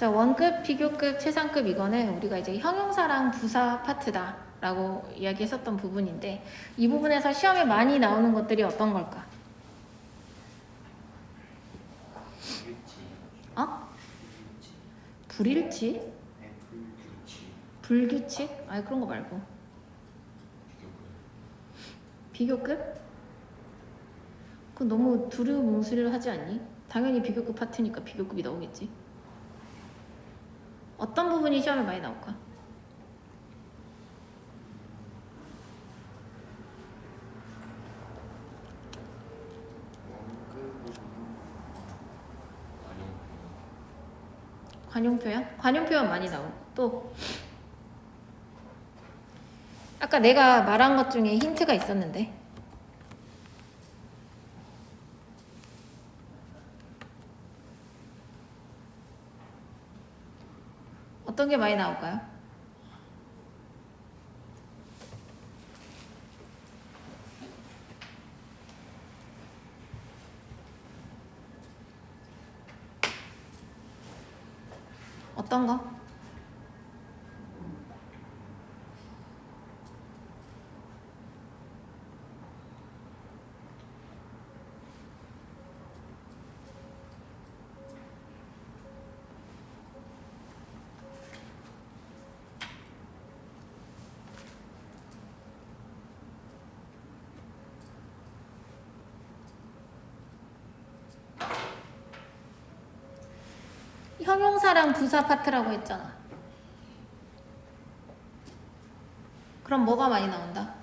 자, 원급, 비교급, 최상급 이거는 우리가 이제 형용사랑 부사 파트다 라고 이야기했었던 부분인데 이 부분에서 시험에 많이 나오는 것들이 어떤 걸까? 어? 불일치? 불규칙? 아니 그런 거 말고 비교급? 그건 너무 두루뭉술을 하지 않니? 당연히 비교급 파트니까 비교급이 나오겠지. 어떤 부분이 시험에 많이 나올까? 관용표현? 관용표현 많이 나오고 또 아까 내가 말한 것 중에 힌트가 있었는데 어떤 게 많이 나올까요? 어떤 거? 형용사랑 부사 파트라고 했잖아. 그럼 뭐가 많이 나온다?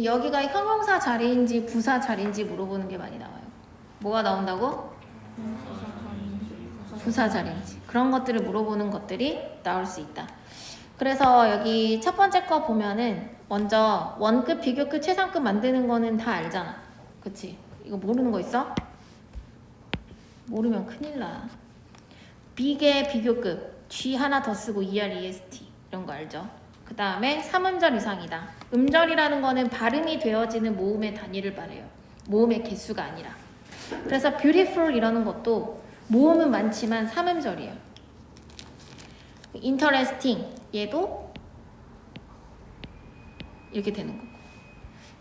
여기가 형용사 자리인지 부사 자리인지 물어보는 게 많이 나와요. 뭐가 나온다고? 부사 자리인지. 그런 것들을 물어보는 것들이 나올 수 있다. 그래서 여기 첫 번째 거 보면은 먼저 원급, 비교급, 최상급 만드는 거는 다 알잖아. 그치? 이거 모르는 거 있어? 모르면 큰일 나. B의 비교급, G 하나 더 쓰고 ER, EST 이런 거 알죠? 그 다음에 3음절 이상이다. 음절이라는 거는 발음이 되어지는 모음의 단위를 말해요. 모음의 개수가 아니라. 그래서 beautiful 이라는 것도 모음은 많지만 3음절이에요. interesting 얘도 이렇게 되는 거고.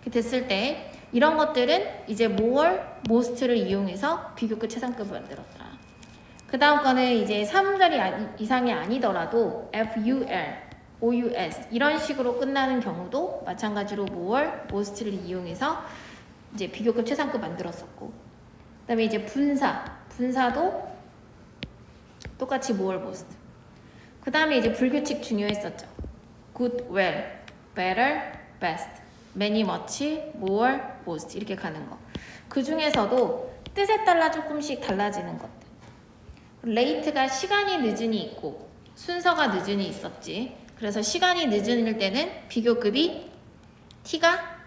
이렇게 됐을 때 이런 것들은 이제 more, most를 이용해서 비교급, 최상급을 만들었다. 그 다음 거는 이제 3음절이 이상이 아니더라도 FUL, OUS 이런 식으로 끝나는 경우도 마찬가지로 more, most를 이용해서 이제 비교급, 최상급 만들었었고 그 다음에 이제 분사도 똑같이 more, most 그 다음에 이제 불규칙 중요했었죠. good, well, better, best many, much, more, most 이렇게 가는 거. 그 중에서도 뜻에 따라 조금씩 달라지는 것들. late가 시간이 늦은이 있고 순서가 늦은이 있었지. 그래서 시간이 늦은일 때는 비교급이 t가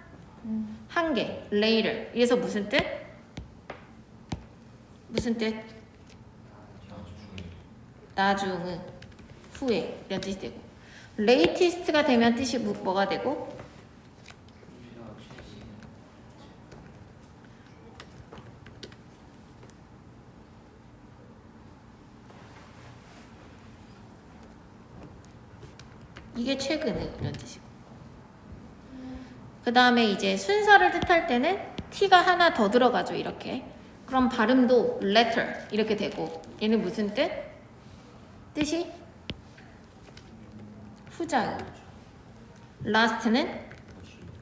한 개, later. 이래서 무슨 뜻? 무슨 뜻? 나중, 후에 이런 뜻이 되고 latest가 되면 뜻이 뭐가 되고? 이게 최근에 이런 뜻이고 그 다음에 이제 순서를 뜻할 때는 t가 하나 더 들어가죠. 이렇게 그럼 발음도 letter 이렇게 되고 얘는 무슨 뜻? 뜻이 후자음 last는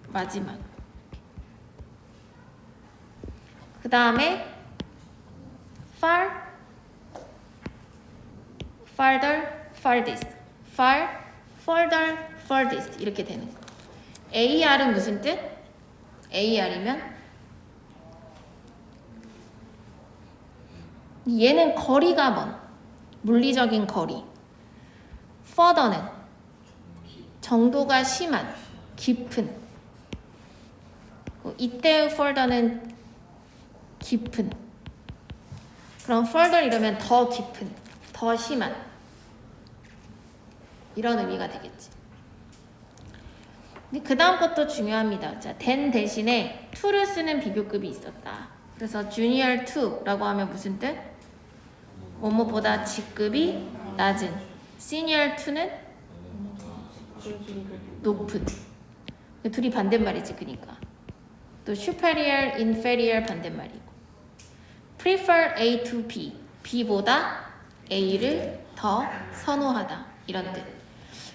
마지막 그 다음에 far, farther, farthest far, further, furthest 이렇게 되는 거. AR은 무슨 뜻? AR이면 얘는 거리가 먼 물리적인 거리. further는 정도가 심한 깊은. 이때의 further는 깊은. 그럼 further 이러면 더 깊은, 더 심한 이런 의미가 되겠지. 근데 그 다음 것도 중요합니다. 자, than 대신에 to를 쓰는 비교급이 있었다. 그래서 junior 2라고 하면 무슨 뜻? 뭐뭐보다 직급이 낮은. senior to는 높은. 둘이 반대말이지, 그니까. 또 superior, inferior 반대말이고. prefer A to B. B보다 A를 더 선호하다. 이런 뜻.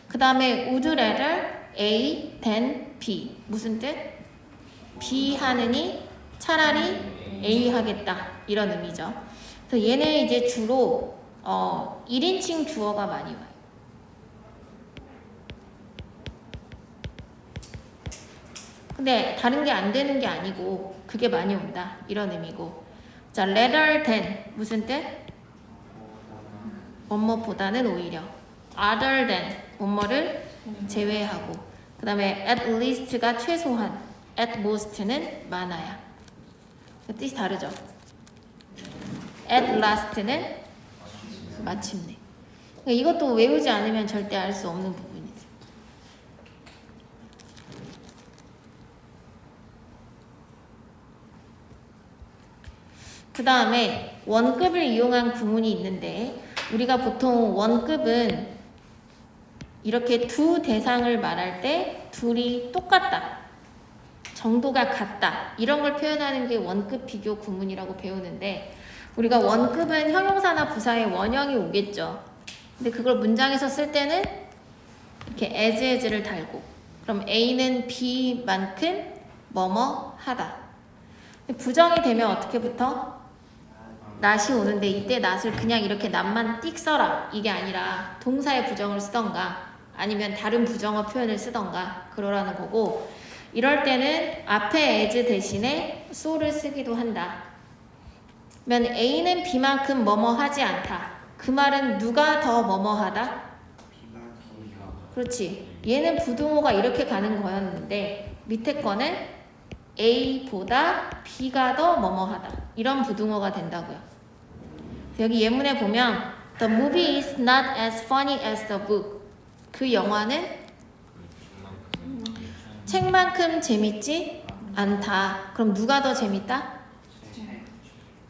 그 다음에 would rather A than B. 무슨 뜻? B 하느니 차라리 A 하겠다. 이런 의미죠. 그래서 얘는 이제 주로 1인칭 주어가 많이 와요. 근데 다른 게 안 되는 게 아니고 그게 많이 온다. 이런 의미고. 자, rather than 무슨 뜻? 뭐뭐보다는 오히려. other than 뭐뭐를 제외하고. 그 다음에 at least가 최소한, at most는 많아야. 뜻이 다르죠. at last는 마침내. 그러니까 이것도 외우지 않으면 절대 알 수 없는 부분이죠. 그 다음에 원급을 이용한 구문이 있는데 우리가 보통 원급은 이렇게 두 대상을 말할 때 둘이 똑같다, 정도가 같다, 이런 걸 표현하는 게 원급 비교 구문이라고 배우는데 우리가 원급은 형용사나 부사에 원형이 오겠죠. 근데 그걸 문장에서 쓸 때는 이렇게 as를 달고 그럼 A는 B만큼 뭐뭐 하다. 부정이 되면 어떻게 붙어? not이 오는데 이때 not을 그냥 이렇게 not만 띡 써라 이게 아니라 동사의 부정을 쓰던가 아니면 다른 부정어 표현을 쓰던가 그러라는 거고, 이럴 때는 앞에 as 대신에 so를 쓰기도 한다. 그러면 A는 B만큼 뭐뭐 하지 않다. 그 말은 누가 더 뭐뭐 하다? 그렇지. 얘는 부등호가 이렇게 가는 거였는데 밑에 거는 A보다 B가 더 뭐뭐 하다. 이런 부등호가 된다고요. 여기 예문에 보면 The movie is not as funny as the book. 그 영화는 책만큼 재밌지 않다. 그럼 누가 더 재밌다?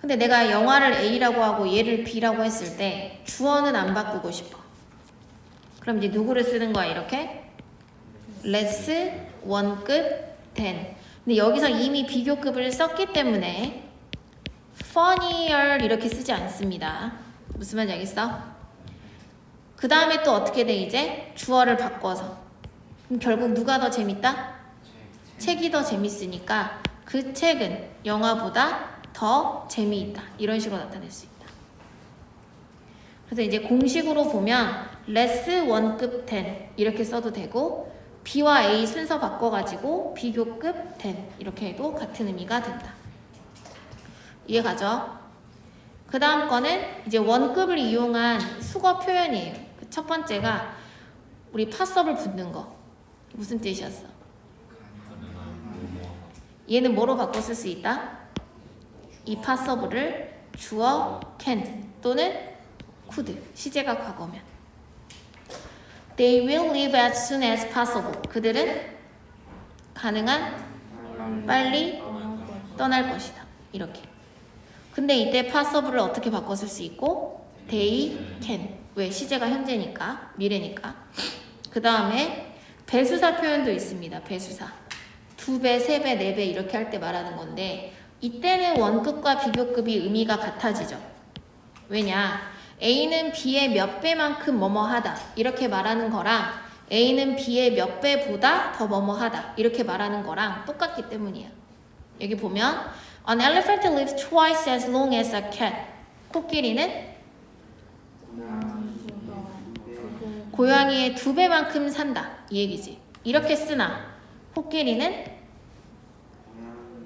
근데 내가 영화를 A라고 하고 얘를 B라고 했을 때 주어는 안 바꾸고 싶어. 그럼 이제 누구를 쓰는 거야? 이렇게 less, 원급, than. 근데 여기서 이미 비교급을 썼기 때문에 funnier 이렇게 쓰지 않습니다. 무슨 말인지 알겠어? 그 다음에 또 어떻게 돼? 이제 주어를 바꿔서 그럼 결국 누가 더 재밌다? 책이 더 재밌으니까 그 책은 영화보다 더 재미있다. 이런 식으로 나타낼 수 있다. 그래서 이제 공식으로 보면 less, 원급, than 이렇게 써도 되고 B와 A 순서 바꿔가지고 비교급 than 이렇게 해도 같은 의미가 된다. 이해가죠? 그 다음 거는 이제 원급을 이용한 수거 표현이에요. 첫 번째가 우리 파서블 붙는 거. 무슨 뜻이었어? 얘는 뭐로 바꿔 쓸 수 있다? 이 파서블을 주어 can 또는 could, 시제가 과거면. They will leave as soon as possible. 그들은 가능한 빨리 떠날 것이다. 이렇게. 근데 이때 passable을 어떻게 바꿔 쓸 수 있고 they can. 왜? 시제가 현재니까, 미래니까. 그 다음에 배수사 표현도 있습니다. 배수사. 2배, 3배, 4배 이렇게 할 때 말하는 건데 이때는 원급과 비교급이 의미가 같아지죠. 왜냐? A는 B의 몇 배만큼 뭐뭐 하다 이렇게 말하는 거랑 A는 B의 몇 배보다 더 뭐뭐 하다 이렇게 말하는 거랑 똑같기 때문이에요. 여기 보면 An elephant lives twice as long as a cat. 코끼리는 고양이의 2배만큼 산다 이 얘기지. 이렇게 쓰나 코끼리는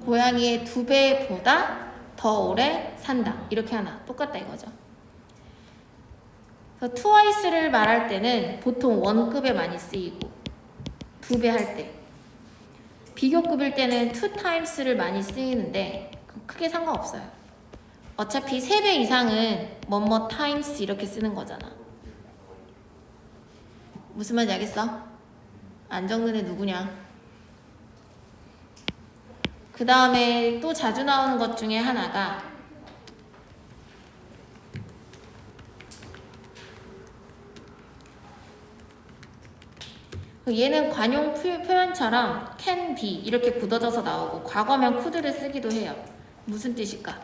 고양이의 2배보다 더 오래 산다 이렇게 하나 똑같다 이거죠. 그래서 twice를 말할 때는 보통 원급에 많이 쓰이고 2배 할 때, 비교급일 때는 two times를 많이 쓰이는데 크게 상관없어요. 어차피 3배 이상은 뭐뭐 times 이렇게 쓰는 거잖아. 무슨 말인지 알겠어? 안 적는 애 누구냐? 그 다음에 또 자주 나오는 것 중에 하나가 얘는 관용 표현처럼 can be 이렇게 굳어져서 나오고 과거면 could를 쓰기도 해요. 무슨 뜻일까?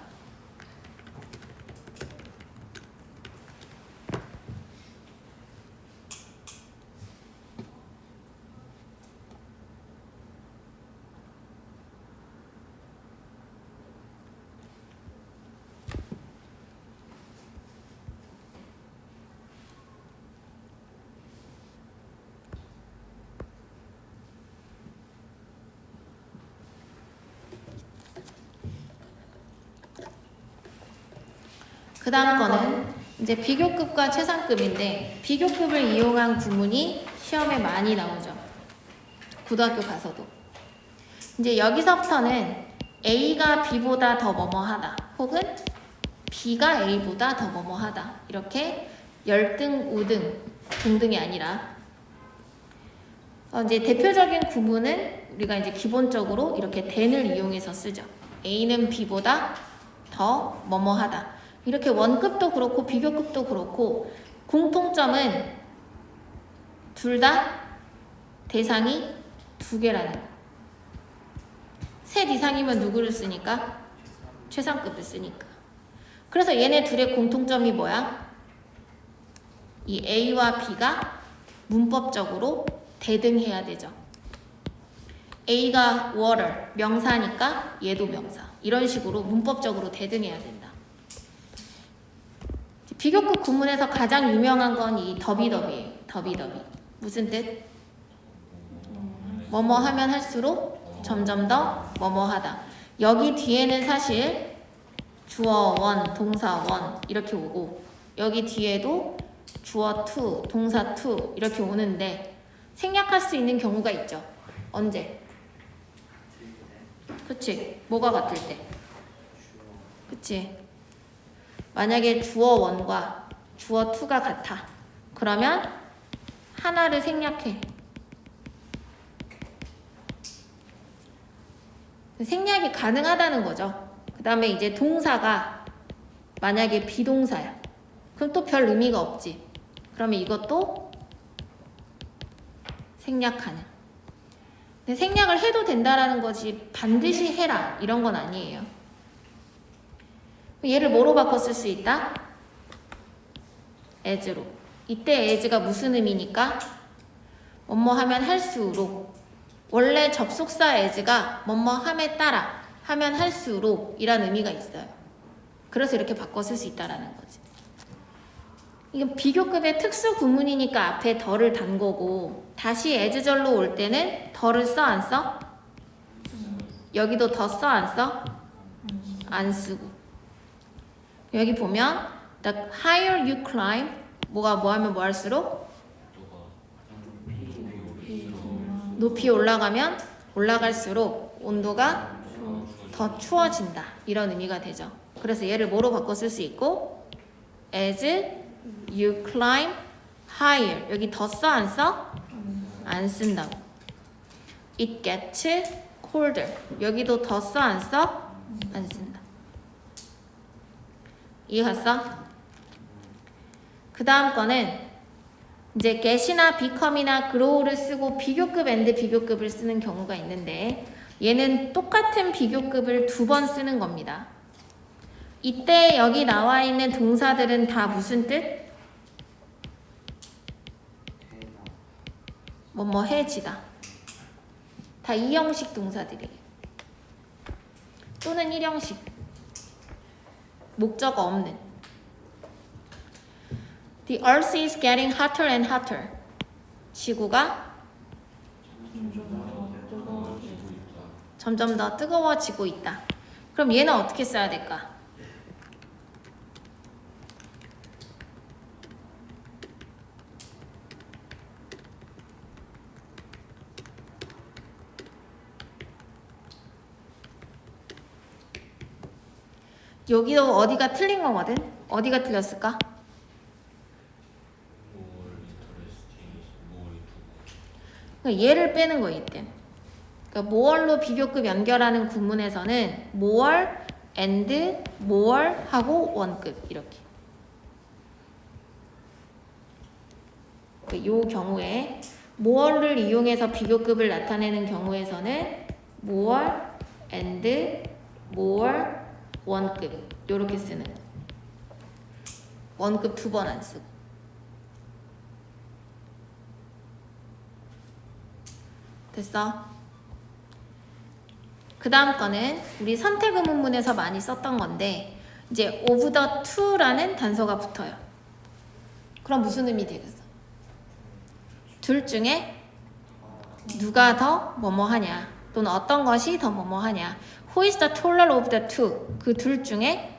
그 다음 거는 이제 비교급과 최상급인데 비교급을 이용한 구문이 시험에 많이 나오죠. 고등학교 가서도. 이제 여기서부터는 A가 B보다 더 뭐뭐하다 혹은 B가 A보다 더 뭐뭐하다 이렇게 열등, 우등, 동등이 아니라 이제 대표적인 구문은 우리가 이제 기본적으로 이렇게 than을 이용해서 쓰죠. A는 B보다 더 뭐뭐하다. 이렇게 원급도 그렇고 비교급도 그렇고 공통점은 둘 다 대상이 두 개라는 거. 셋 이상이면 누구를 쓰니까? 최상급을 쓰니까. 그래서 얘네 둘의 공통점이 뭐야? 이 A와 B가 문법적으로 대등해야 되죠. A가 water, 명사니까 얘도 명사. 이런 식으로 문법적으로 대등해야 된다. 비교급 구문에서 가장 유명한 건 이 더비더비예요. 더비더비. 무슨 뜻? 뭐뭐 하면 할수록 점점 더 뭐뭐하다. 여기 뒤에는 사실 주어 원, 동사 원 이렇게 오고 여기 뒤에도 주어 to, 동사 to 이렇게 오는데 생략할 수 있는 경우가 있죠. 언제? 그치? 뭐가 같을 때? 그치? 만약에 주어 원과 주어 to가 같아. 그러면 하나를 생략해. 생략이 가능하다는 거죠. 그 다음에 이제 동사가 만약에 비동사야. 그럼 또 별 의미가 없지. 그러면 이것도 생략하는. 근데 생략을 해도 된다라는 거지 반드시 해라 이런 건 아니에요. 얘를 뭐로 바꿔 쓸 수 있다? as로. 이때 as가 무슨 의미니까? 뭐뭐 하면 할수록. 원래 접속사 as가 뭐뭐 함에 따라 하면 할수록 이란 의미가 있어요. 그래서 이렇게 바꿔 쓸 수 있다라는 거지. 이건 비교급의 특수 구문이니까 앞에 더를 단 거고 다시 as절로 올 때는 더를 써 안 써? 여기도 더 써 안 써? 안 쓰고. 여기 보면 the higher you climb 뭐가 뭐 하면 뭐 할수록 높이 올라가면 올라갈수록 온도가 더 추워진다 이런 의미가 되죠. 그래서 얘를 뭐로 바꿔 쓸 수 있고 as you climb higher 여기 더 써 안 써? 안 쓴다고. it gets colder 여기도 더 써 안 써? 안 쓴다. 이해갔어? 그 다음 거는 이제 get이나 become이나 grow를 쓰고 비교급 and 비교급을 쓰는 경우가 있는데 얘는 똑같은 비교급을 두 번 쓰는 겁니다. 이때 여기 나와 있는 동사들은 다 무슨 뜻? 뭐뭐 해지다. 다 이형식 동사들이에요. 또는 일형식. 목적어 없는. The earth is getting hotter and hotter. 지구가 점점 더 뜨거워지고 있다. 그럼 얘는 어떻게 써야 될까? 여기도 어디가 틀린 거거든? 어디가 틀렸을까? 그러니까 얘를 빼는 거예요, 이때. 그러니까 more로 비교급 연결하는 구문에서는 more and more 하고 원급 이렇게. 이 경우에 more를 이용해서 비교급을 나타내는 경우에서는 more and more 원급 요렇게 쓰는 거. 원급 2번 안 쓰고. 됐어? 그 다음 거는 우리 선택 의문문에서 많이 썼던 건데 이제 of the two라는 단서가 붙어요. 그럼 무슨 의미 되겠어? 둘 중에 누가 더 뭐뭐 하냐 또는 어떤 것이 더 뭐뭐 하냐. Who is the taller of the two? 그 둘 중에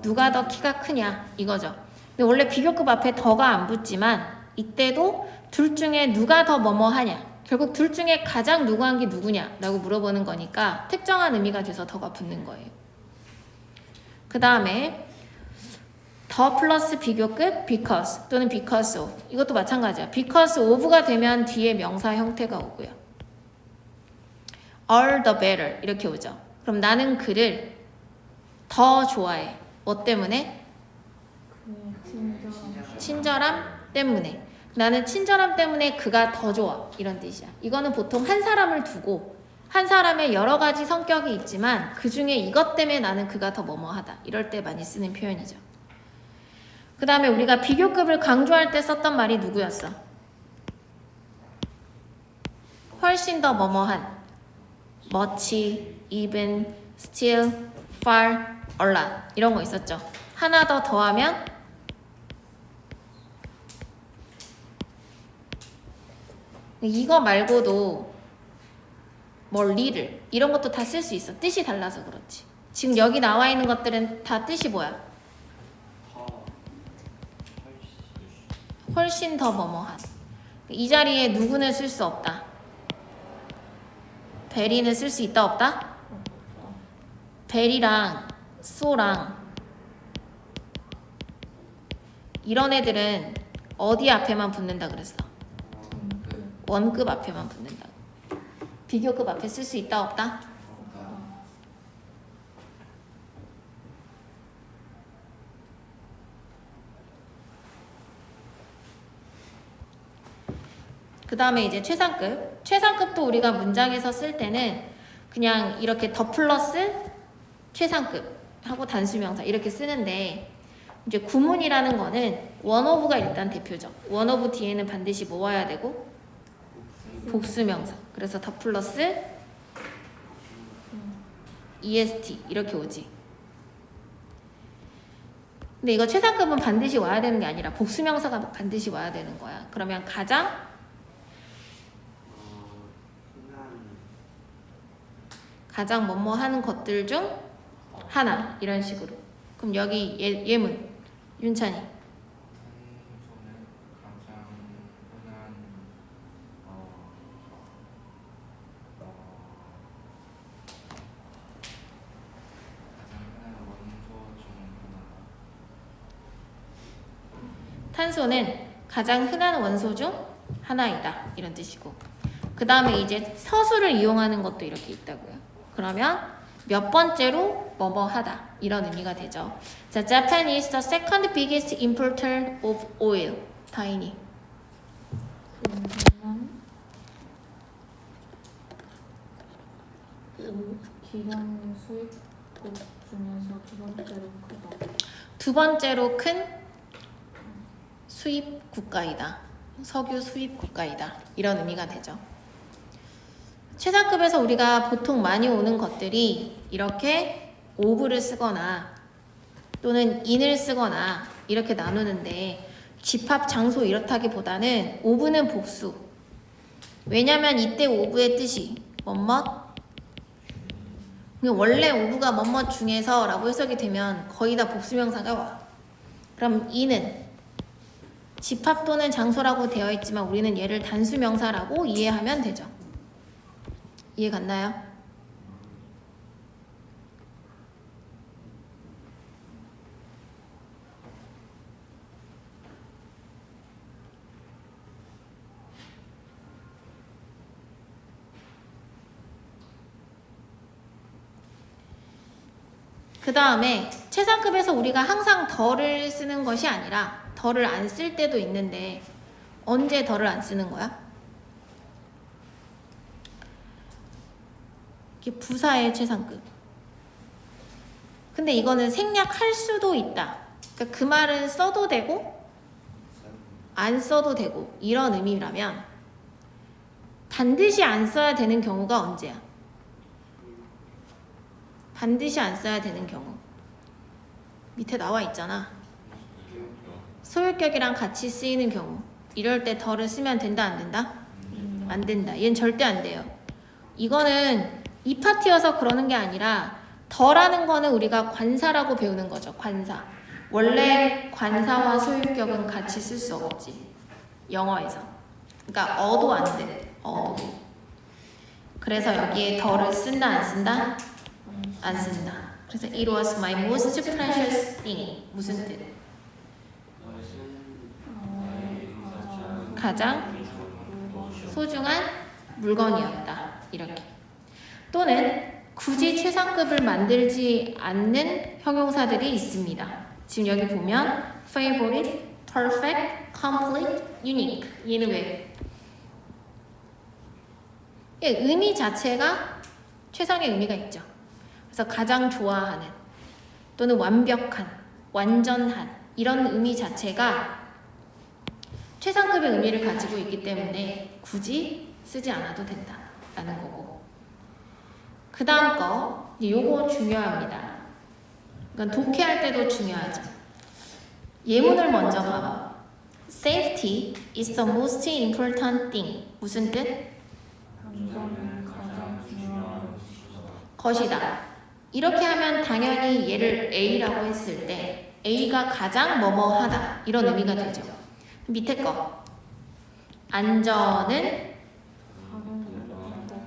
누가 더 키가 크냐 이거죠. 근데 원래 비교급 앞에 더가 안 붙지만 이때도 둘 중에 누가 더 뭐뭐 하냐. 결국 둘 중에 가장 누구한 게 누구냐 라고 물어보는 거니까 특정한 의미가 돼서 더가 붙는 거예요. 그 다음에 더 플러스 비교급 because 또는 because of 이것도 마찬가지야. because of가 되면 뒤에 명사 형태가 오고요. all the better 이렇게 오죠. 그럼 나는 그를 더 좋아해. 뭐 때문에? 친절함 때문에. 나는 친절함 때문에 그가 더 좋아 이런 뜻이야. 이거는 보통 한 사람을 두고 한 사람의 여러 가지 성격이 있지만 그 중에 이것 때문에 나는 그가 더 뭐뭐하다 이럴 때 많이 쓰는 표현이죠. 그 다음에 우리가 비교급을 강조할 때 썼던 말이 누구였어? 훨씬 더 뭐뭐한 much, even, still, far, a lot 이런 거 있었죠. 하나 더 더하면 이거 말고도 뭐 little 이런 것도 다 쓸 수 있어. 뜻이 달라서 그렇지. 지금 여기 나와 있는 것들은 다 뜻이 뭐야? 훨씬 더 뭐뭐한. 이 자리에 누구는 쓸 수 없다. 베리는 쓸 수 있다 없다? 베리랑 소랑 이런 애들은 어디 앞에만 붙는다 그랬어? 원급 앞에만 붙는다. 비교급 앞에 쓸 수 있다 없다? 그 다음에 이제 최상급. 최상급도 우리가 문장에서 쓸 때는 그냥 이렇게 더 플러스 최상급 하고 단수명사 이렇게 쓰는데 이제 구문이라는 거는 원오브가 일단 대표죠. 원오브 뒤에는 반드시 뭐 와야 되고? 복수명사. 그래서 더 플러스 est 이렇게 오지. 근데 이거 최상급은 반드시 와야 되는 게 아니라 복수명사가 반드시 와야 되는 거야. 그러면 가장 뭐뭐 하는 것들 중 하나 이런 식으로. 그럼 여기 예문 윤찬이. 탄소는 가장 흔한 원소 중 하나이다 이런 뜻이고 그 다음에 이제 서술을 이용하는 것도 이렇게 있다고요. 그러면 몇 번째로 뭐뭐 하다 이런 의미가 되죠. 자, Japan is the second biggest importer of oil. 다인이. 기량 수입국 중에서 두 번째로 크다. 두 번째로 큰 수입 국가이다. 석유 수입 국가이다. 이런 의미가 되죠. 최상급에서 우리가 보통 많이 오는 것들이 이렇게 of를 쓰거나 또는 in을 쓰거나 이렇게 나누는데 집합 장소 이렇다기보다는 of는 복수. 왜냐면 이때 of의 뜻이 뭐뭐 원래 of가 뭐뭐 중에서 라고 해석이 되면 거의 다 복수명사가 와. 그럼 in은 집합 또는 장소라고 되어 있지만 우리는 얘를 단수명사라고 이해하면 되죠. 이해 갔나요? 그 다음에 최상급에서 우리가 항상 더를 쓰는 것이 아니라 더를 안 쓸 때도 있는데 언제 더를 안 쓰는 거야? 이게 부사의 최상급. 근데 이거는 생략할 수도 있다. 그러니까 그 말은 써도 되고 안 써도 되고 이런 의미라면 반드시 안 써야 되는 경우가 언제야? 반드시 안 써야 되는 경우. 밑에 나와 있잖아. 소유격이랑 같이 쓰이는 경우. 이럴 때 더를 쓰면 된다 안 된다? 안 된다. 얘는 절대 안 돼요. 이거는 이 파트여서 그러는 게 아니라 더라는 거는 우리가 관사라고 배우는 거죠. 관사. 원래 관사와 소유격은 같이 쓸 수 없지. 영어에서. 그러니까 어도 안 돼. 어도. 그래서 여기에 더를 쓴다 안 쓴다? 안 쓴다. 그래서 it was my most precious thing. 무슨 뜻? 가장 소중한 물건이었다. 이렇게. 또는 굳이 최상급을 만들지 않는 형용사들이 있습니다. 지금 여기 보면 favorite, perfect, complete, unique. 얘는 왜? 의미 자체가 최상의 의미가 있죠. 그래서 가장 좋아하는 또는 완벽한, 완전한 이런 의미 자체가 최상급의 의미를 가지고 있기 때문에 굳이 쓰지 않아도 된다라는 거고. 그 다음 거, 요거 중요합니다. 이건 독해할 때도 중요하죠. 예문을 먼저 봐봐. Safety is the most important thing. 무슨 뜻? 안전은 가장 중요한 것이다. 이렇게 하면 당연히 얘를 A라고 했을 때 A가 가장 뭐뭐하다 이런 의미가 되죠. 밑에 거 안전은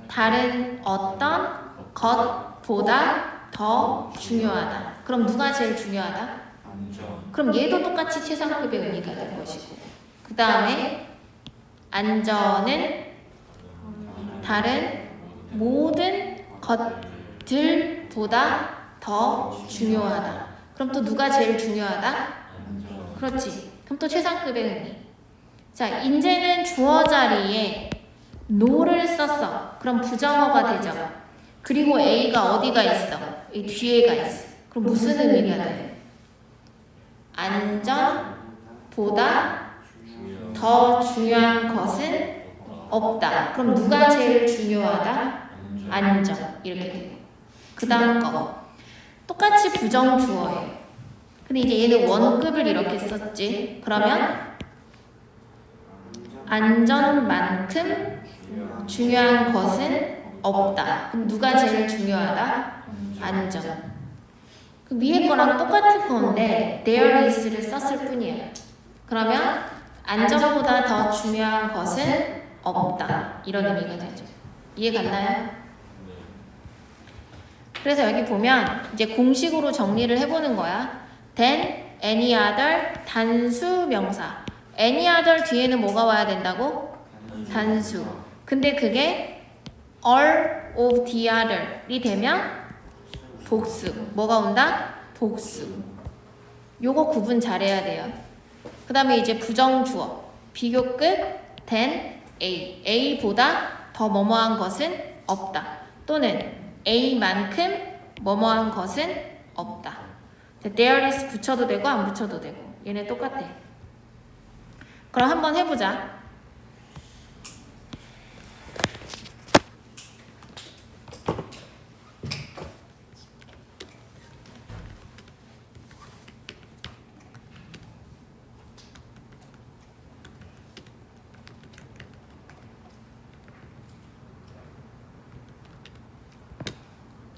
다른 어떤 것보다 더 중요하다. 그럼 누가 제일 중요하다? 그럼 얘도 똑같이 최상급의 의미가 될 것이고 그 다음에 안전은 다른 모든 것들보다 더 중요하다. 그럼 또 누가 제일 중요하다? 그렇지. 그럼 또 최상급의 의미. 자, 이제는 주어 자리에 no를 썼어. 그럼 부정어가 되죠. 그리고 A가 어디가 있어? 이 뒤에가 있어. 그럼 무슨 의미가 돼? 안전보다 더 중요한 것은 없다. 그럼 누가 제일 중요하다? 안전. 이렇게 되고. 그 다음 거. 똑같이 부정 주어예요. 근데 이제 얘는 원급을 이렇게 썼지. 그러면 안전만큼 중요한 것은 없다. 그럼 누가 제일 중요하다? 안전. 그 위에 거랑 똑같은 건데 there is를 썼을 뿐이에요. 그러면 안전보다 더 중요한 것은 없다. 이런 의미가 되죠. 이해 갔나요? 그래서 여기 보면 이제 공식으로 정리를 해보는 거야. then, any other, 단수 명사. any other 뒤에는 뭐가 와야 된다고? 단수. 근데 그게 all of the other이 되면 복수. 뭐가 온다? 복수. 요거 구분 잘해야 돼요. 그 다음에 이제 부정주어. 비교 끝 then A. A보다 더 뭐뭐한 것은 없다. 또는 A만큼 뭐뭐한 것은 없다. there is 붙여도 되고 안 붙여도 되고. 얘네 똑같아. 그럼 한번 해보자.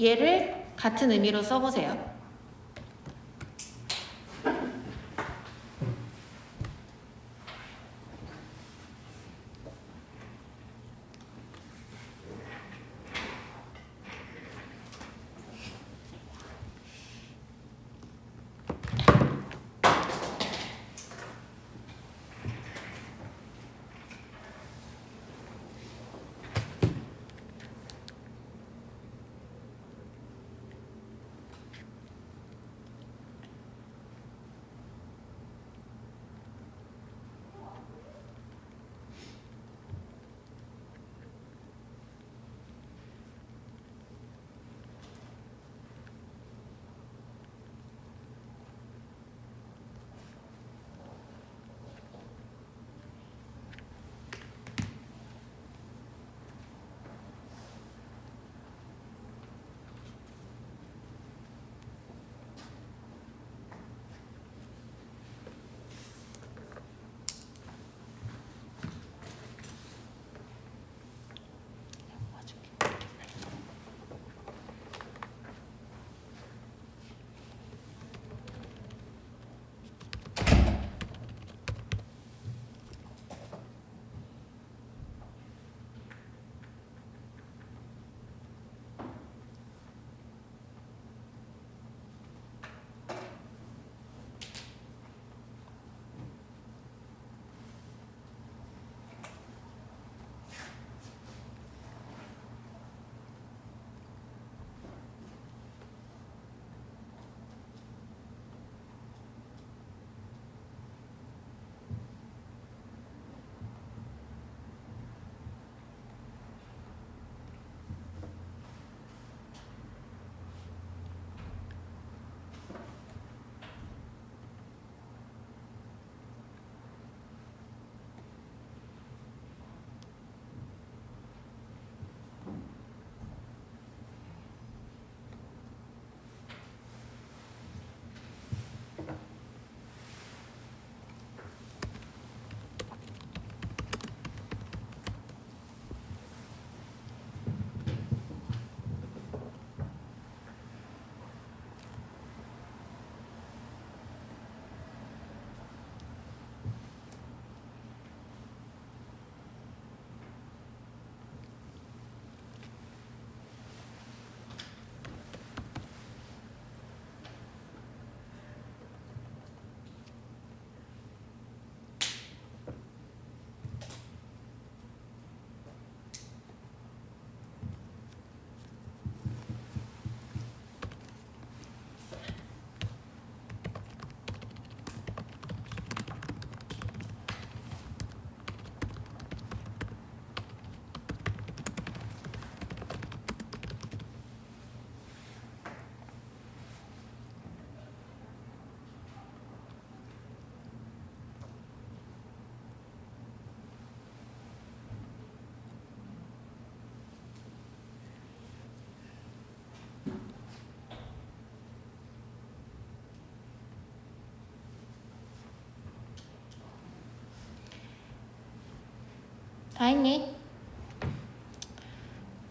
얘를 같은 의미로 써보세요. 다 했니?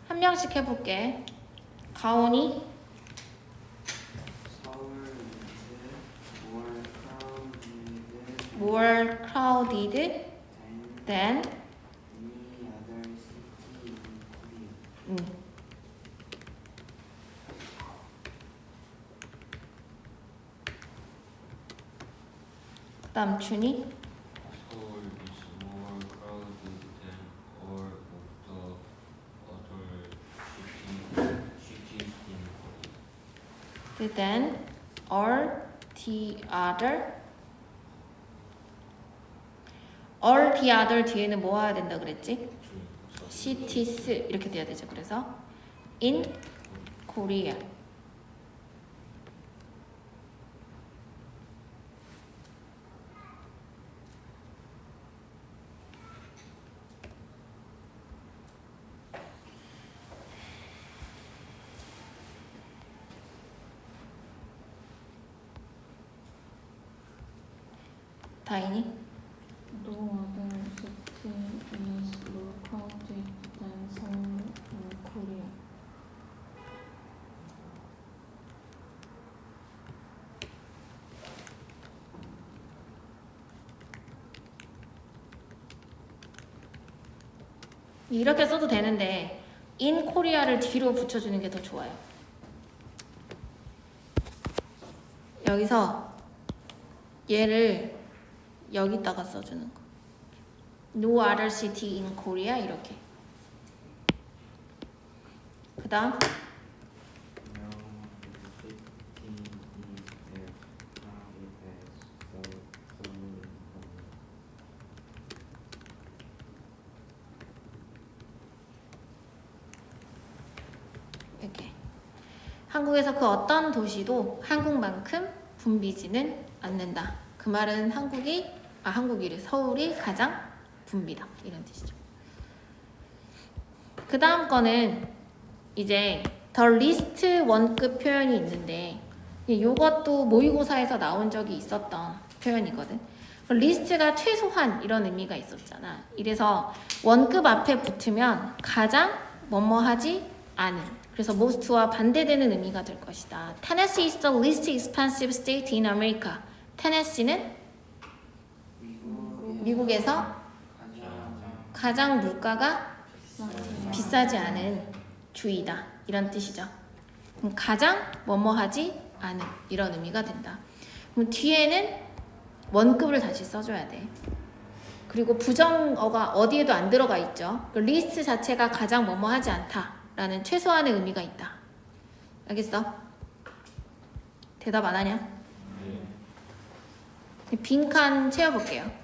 한 명씩 해볼게. 가온이 서울 is more more crowded crowded than than any other city in Korea. 그다음 준이 Seoul is more crowded than all of the other cities in Korea. than all the other 뒤에는 뭐 해야 된다 그랬지? cities 이렇게 돼야 되죠. 그래서 in Korea. 다인이 No other city is more crowded than Seoul in Korea. 이렇게 써도 되는데 in Korea를 뒤로 붙여주는 게 더 좋아요. 여기서 얘를 여기다가 써주는 거. No other city in Korea 이렇게. 그 다음 No city is as crowded as Seoul in Korea. 이렇게. 한국에서 그 어떤 도시도 한국만큼 붐비지는 않는다. 그 말은 한국이래. 서울이 가장 붐비다. 이런 뜻이죠. 그 다음 거는 이제 더 리스트 원급 표현이 있는데 이것도 모의고사에서 나온 적이 있었던 표현이거든. 리스트가 최소한 이런 의미가 있었잖아. 이래서 원급 앞에 붙으면 가장 뭐뭐하지 않은. 그래서 most와 반대되는 의미가 될 것이다. Tennessee is the least expensive state in America. 테네시는 미국에서 가장 물가가 비싸지 않은 주이다. 이런 뜻이죠. 그럼 가장 뭐뭐하지 않은 이런 의미가 된다. 그럼 뒤에는 원급을 다시 써줘야 돼. 그리고 부정어가 어디에도 안 들어가 있죠. 그 리스트 자체가 가장 뭐뭐하지 않다라는 최소한의 의미가 있다. 알겠어? 대답 안 하냐? 빈칸 채워볼게요.